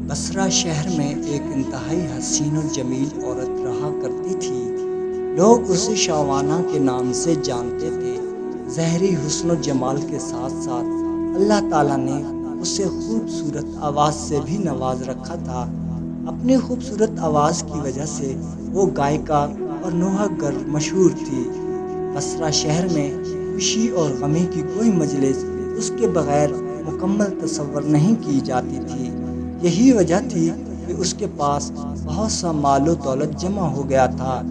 بصرہ شہر میں ایک انتہائی حسین و جمیل عورت رہا کرتی تھی۔ لوگ اسے شاوانہ کے نام سے جانتے تھے۔ ظاہری حسن و جمال کے ساتھ ساتھ اللہ تعالیٰ نے اسے خوبصورت آواز سے بھی نواز رکھا تھا۔ اپنی خوبصورت آواز کی وجہ سے وہ گائیکا اور نوحہ گر مشہور تھی۔ بصرہ شہر میں خوشی اور غمی کی کوئی مجلس اس کے بغیر مکمل تصور نہیں کی جاتی تھی۔ یہی وجہ تھی کہ اس کے پاس بہت سا مال و دولت جمع ہو گیا تھا۔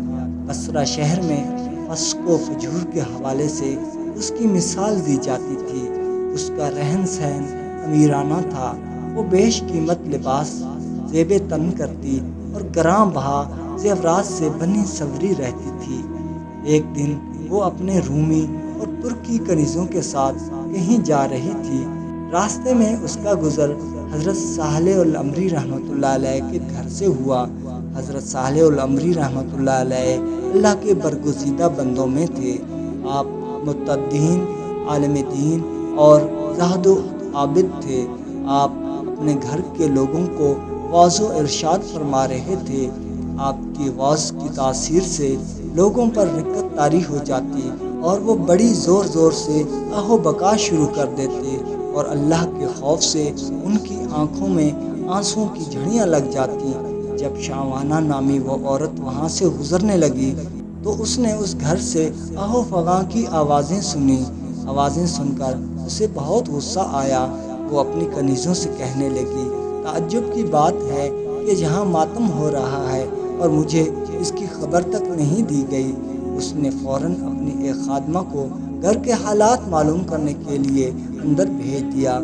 بصرہ شہر میں فسق و فجور کے حوالے سے اس کی مثال دی جاتی تھی۔ اس کا رہن سہن امیرانہ تھا۔ وہ بیش قیمت لباس زیب تن کرتی اور گراں بہا زیورات سے بنی سنوری رہتی تھی۔ ایک دن وہ اپنے رومی اور ترکی کنیزوں کے ساتھ کہیں جا رہی تھی۔ راستے میں اس کا گزر حضرت صالح العمری رحمۃ اللہ علیہ کے گھر سے ہوا۔ حضرت صالح العمری رحمۃ اللہ علیہ اللہ کے برگزیدہ بندوں میں تھے۔ آپ متدین، عالم دین اور زاہد و عابد تھے۔ آپ اپنے گھر کے لوگوں کو واعظ و ارشاد فرما رہے تھے۔ آپ کی واعظ کی تاثیر سے لوگوں پر رقت طاری ہو جاتی اور وہ بڑی زور زور سے آہ و بکا شروع کر دیتے اور اللہ کے خوف سے ان کی آنکھوں میں آنسوؤں کی جھڑیاں لگ جاتی۔ جب شاوانہ نامی وہ عورت وہاں سے گزرنے لگی تو اس نے اس گھر سے آہ و فغاں کی آوازیں سنی۔ آوازیں سن کر اسے بہت غصہ آیا۔ وہ اپنی کنیزوں سے کہنے لگی، تعجب کی بات ہے کہ جہاں ماتم ہو رہا ہے اور مجھے اس کی خبر تک نہیں دی گئی۔ اس نے فوراً اپنی ایک خادمہ کو گھر کے حالات معلوم کرنے کے لیے اندر بھیج دیا۔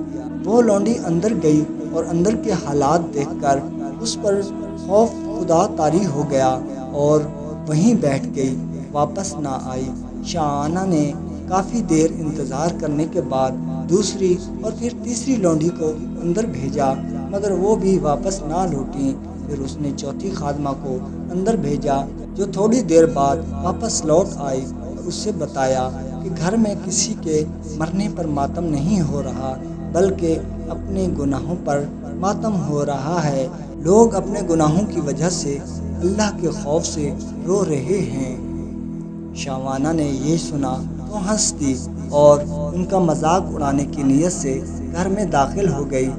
وہ لونڈی اندر گئی اور اندر کے حالات دیکھ کر اس پر خوف خدا طاری ہو گیا اور وہیں بیٹھ گئی، واپس نہ آئی۔ شاہانہ نے کافی دیر انتظار کرنے کے بعد دوسری اور پھر تیسری لونڈی کو اندر بھیجا، مگر وہ بھی واپس نہ لوٹیں۔ پھر اس نے چوتھی خادمہ کو اندر بھیجا جو تھوڑی دیر بعد واپس لوٹ آئی اور اس سے بتایا کہ گھر میں کسی کے مرنے پر ماتم نہیں ہو رہا بلکہ اپنے گناہوں پر ماتم ہو رہا ہے۔ لوگ اپنے گناہوں کی وجہ سے اللہ کے خوف سے رو رہے ہیں۔ شاوانہ نے یہ سنا تو ہنس دی اور ان کا مذاق اڑانے کی نیت سے گھر میں داخل ہو گئی۔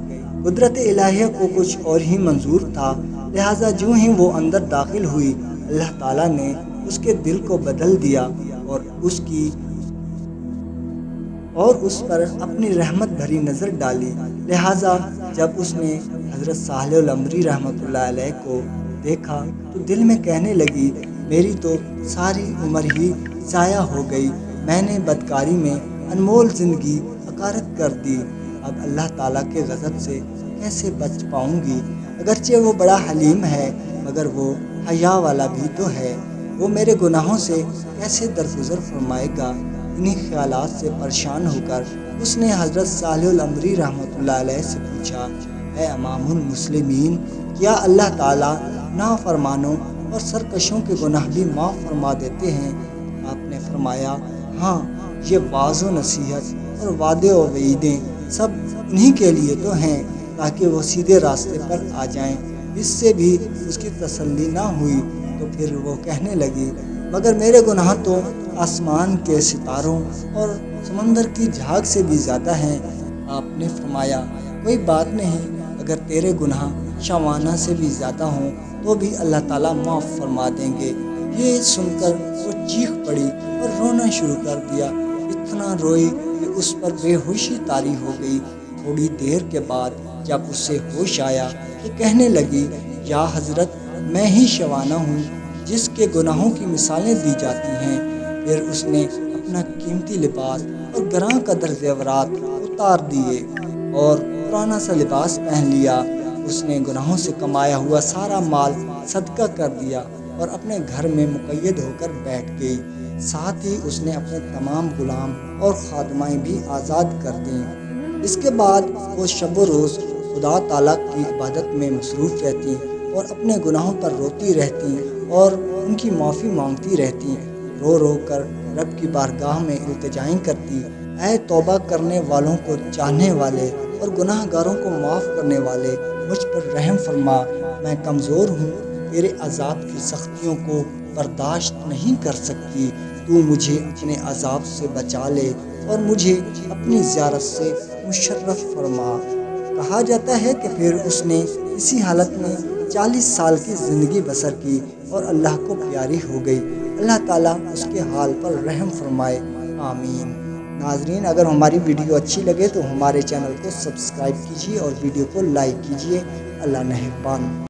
قدرت الہیہ کو کچھ اور ہی منظور تھا، لہٰذا جو ہی وہ اندر داخل ہوئی اللہ تعالیٰ نے اس کے دل کو بدل دیا اور اس پر اپنی رحمت بھری نظر ڈالی۔ لہٰذا جب اس نے حضرت صالح العمری رحمۃ اللہ علیہ کو دیکھا تو دل میں کہنے لگی، میری تو ساری عمر ہی ضائع ہو گئی، میں نے بدکاری میں انمول زندگی عقارت کر دی، اب اللہ تعالیٰ کے غضب سے کیسے بچ پاؤں گی؟ اگرچہ وہ بڑا حلیم ہے مگر وہ حیا والا بھی تو ہے، وہ میرے گناہوں سے کیسے درگزر فرمائے گا؟ انہی خیالات سے پریشان ہو کر اس نے حضرت صالح العمری رحمۃ اللہ علیہ سے پوچھا، اے امام المسلمین، کیا اللہ تعالیٰ نافرمانوں اور سرکشوں کے گناہ بھی معاف فرما دیتے ہیں؟ آپ نے فرمایا، ہاں، یہ واعظ و نصیحت اور وعدے و وعیدیں سب انہی کے لیے تو ہیں تاکہ وہ سیدھے راستے پر آ جائیں۔ اس سے بھی اس کی تسلی نہ ہوئی تو پھر وہ کہنے لگی، مگر میرے گناہ تو آسمان کے ستاروں اور سمندر کی جھاگ سے بھی زیادہ ہیں۔ آپ نے فرمایا، کوئی بات نہیں، اگر تیرے گناہ شاوانہ سے بھی زیادہ ہوں تو بھی اللہ تعالیٰ معاف فرما دیں گے۔ یہ سن کر وہ چیخ پڑی اور رونا شروع کر دیا، اتنا روئی کہ اس پر بے ہوشی طاری ہو گئی۔ تھوڑی دیر کے بعد جب اس سے ہوش آیا تو کہنے لگی، یا حضرت، میں ہی شاوانہ ہوں جس کے گناہوں کی مثالیں دی جاتی ہیں۔ پھر اس نے اپنا قیمتی لباس اور گراں قدر زیورات اتار دیے اور پرانا سا لباس پہن لیا۔ اس نے گناہوں سے کمایا ہوا سارا مال صدقہ کر دیا اور اپنے گھر میں مقید ہو کر بیٹھ گئی۔ ساتھ ہی اس نے اپنے تمام غلام اور خادمائیں بھی آزاد کر دیں۔ اس کے بعد وہ شب و روز خدا تعالیٰ کی عبادت میں مصروف رہتی اور اپنے گناہوں پر روتی رہتی اور ان کی معافی مانگتی رہتی، رو رو کر رب کی بارگاہ میں التجائیں کرتی اے توبہ کرنے والوں کو چاہنے والے اور گناہ گاروں کو معاف کرنے والے، مجھ پر رحم فرما، میں کمزور ہوں، تیرے عذاب کی سختیوں کو برداشت نہیں کر سکتی، تو مجھے اپنے عذاب سے بچا لے اور مجھے اپنی زیارت سے مشرف فرما۔ کہا جاتا ہے کہ پھر اس نے اسی حالت میں 40 سال کی زندگی بسر کی اور اللہ کو پیاری ہو گئی۔ اللہ تعالیٰ اس کے حال پر رحم فرمائے، آمین۔ ناظرین، اگر ہماری ویڈیو اچھی لگے تو ہمارے چینل کو سبسکرائب کیجیے اور ویڈیو کو لائک کیجیے۔ اللہ نگہبان۔